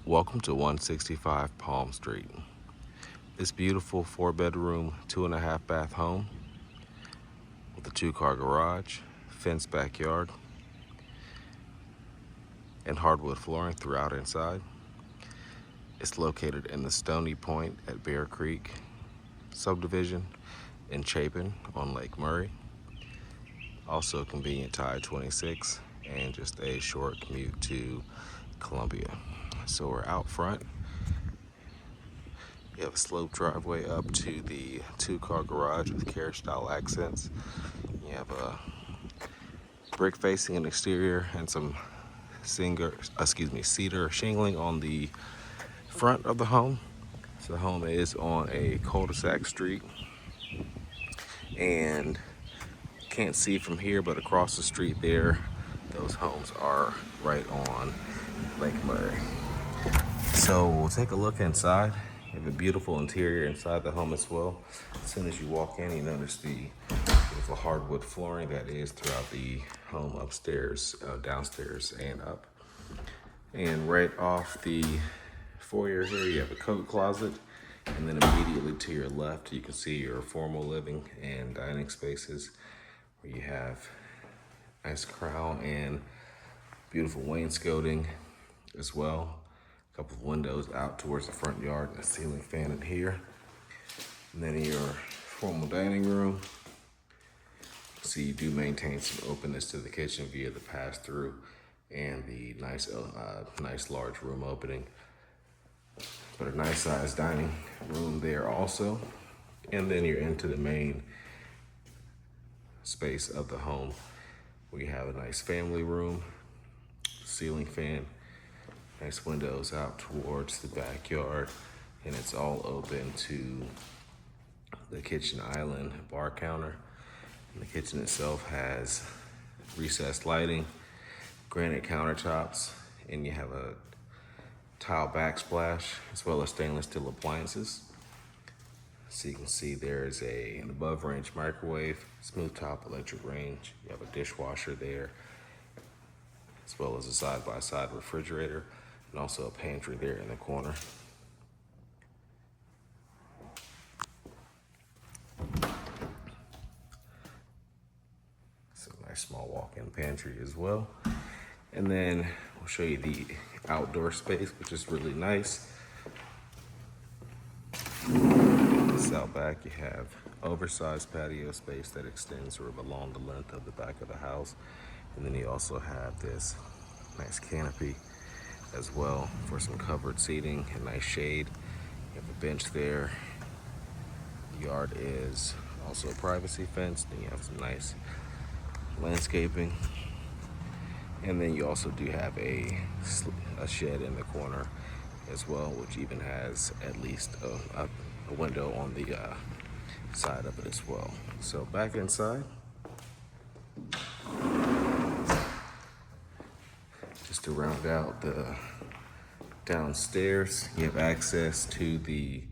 Welcome to 165 Palm Street. This beautiful 4-bedroom, 2.5-bath home with a 2-car garage, fenced backyard, and hardwood flooring throughout inside. It's located in the Stoney Point at Bear Creek subdivision in Chapin on Lake Murray. Also convenient to I-26 and just a short commute to Columbia. So we're out front. You have a sloped driveway up to the 2-car garage with carriage style accents. You have a brick facing an exterior and some cedar shingling on the front of the home. So the home is on a cul-de-sac street, and can't see from here, but across the street there, those homes are right on Lake Murray. So we'll take a look inside. You have a beautiful interior inside the home as well. As soon as you walk in, you notice the beautiful hardwood flooring that is throughout the home, upstairs, downstairs, and up. And right off the foyer here, you have a coat closet. And then immediately to your left, you can see your formal living and dining spaces, where you have nice crown and beautiful wainscoting as well. A couple of windows out towards the front yard and a ceiling fan in here. And then in your formal dining room, see you do maintain some openness to the kitchen via the pass-through and the nice large room opening. But a nice sized dining room there also. And then you're into the main space of the home, where you have a nice family room, ceiling fan, nice windows out towards the backyard, and it's all open to the kitchen island bar counter. And the kitchen itself has recessed lighting, granite countertops, and you have a tile backsplash as well as stainless steel appliances. So you can see there's an above range microwave, smooth top electric range. You have a dishwasher there, as well as a side-by-side refrigerator, and also a pantry there in the corner. So a nice small walk-in pantry as well. And then we'll show you the outdoor space, which is really nice. This out back, you have oversized patio space that extends sort of along the length of the back of the house. And then you also have this nice canopy as well for some covered seating and nice shade. You have a bench there. The yard is also privacy fenced, and you have some nice landscaping. And then you also do have a shed in the corner as well, which even has at least a window on the side of it as well. So back inside, just to round out the downstairs, you have access to the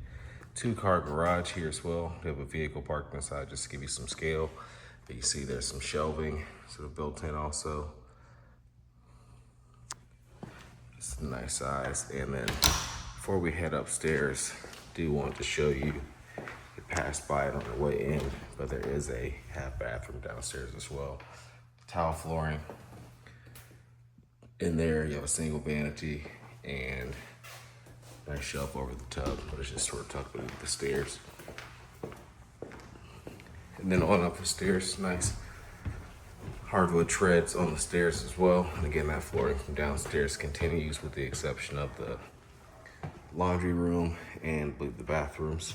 2-car garage here as well. You have a vehicle parked inside just to give you some scale. But you see there's some shelving sort of built in also. It's a nice size. And then before we head upstairs, I do want to show you, you passed by it on the way in, but there is a half bathroom downstairs as well. Tile flooring. In there, you have a single vanity and a nice shelf over the tub, but it's just sort of tucked beneath the stairs. And then on up the stairs, nice hardwood treads on the stairs as well. And again, that flooring from downstairs continues with the exception of the laundry room and the bathrooms.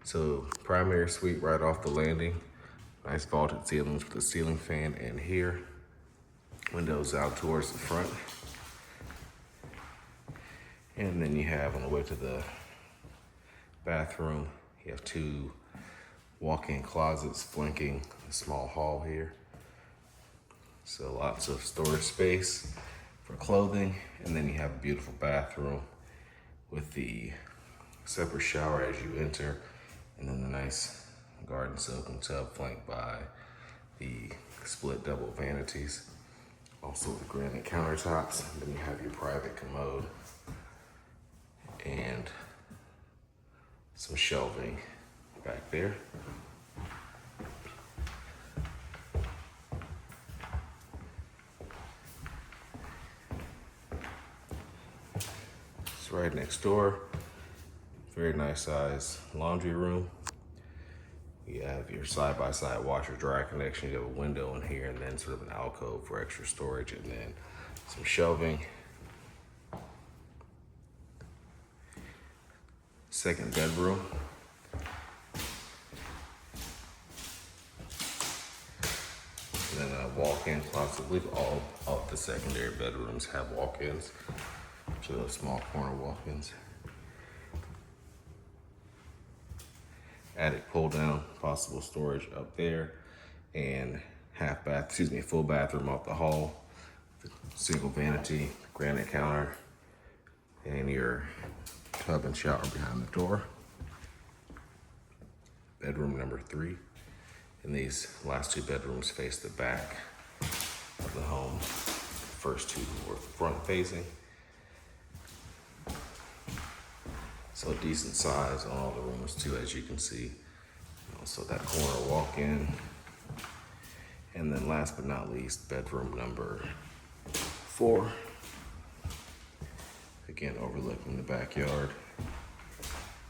So primary suite right off the landing. Nice vaulted ceilings with a ceiling fan in here. Windows out towards the front. And then you have, on the way to the bathroom, you have 2 walk-in closets flanking a small hall here. So lots of storage space for clothing. And then you have a beautiful bathroom with the separate shower as you enter, and then the nice garden soaking tub flanked by the split double vanities. Also the granite countertops. Then you have your private commode and some shelving back there. It's right next door. Very nice size laundry room. You have your side-by-side washer dryer connection. You have a window in here and then sort of an alcove for extra storage and then some shelving. Second bedroom. And then a walk-in closet. I believe all of the secondary bedrooms have walk-ins. So those small corner walk-ins. Attic pull down, possible storage up there, and full bathroom off the hall. Single vanity, granite counter, and your tub and shower behind the door. Bedroom number 3. And these last 2 bedrooms face the back of the home. First 2 were front facing. So decent size on all the rooms too, as you can see. Also that corner walk-in. And then last but not least, bedroom number 4. Again, overlooking the backyard.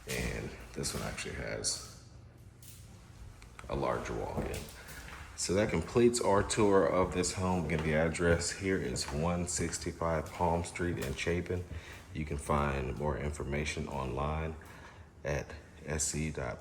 And this one actually has a larger walk-in. So that completes our tour of this home. Again, the address here is 165 Palm Street in Chapin. You can find more information online at se.purepm.co.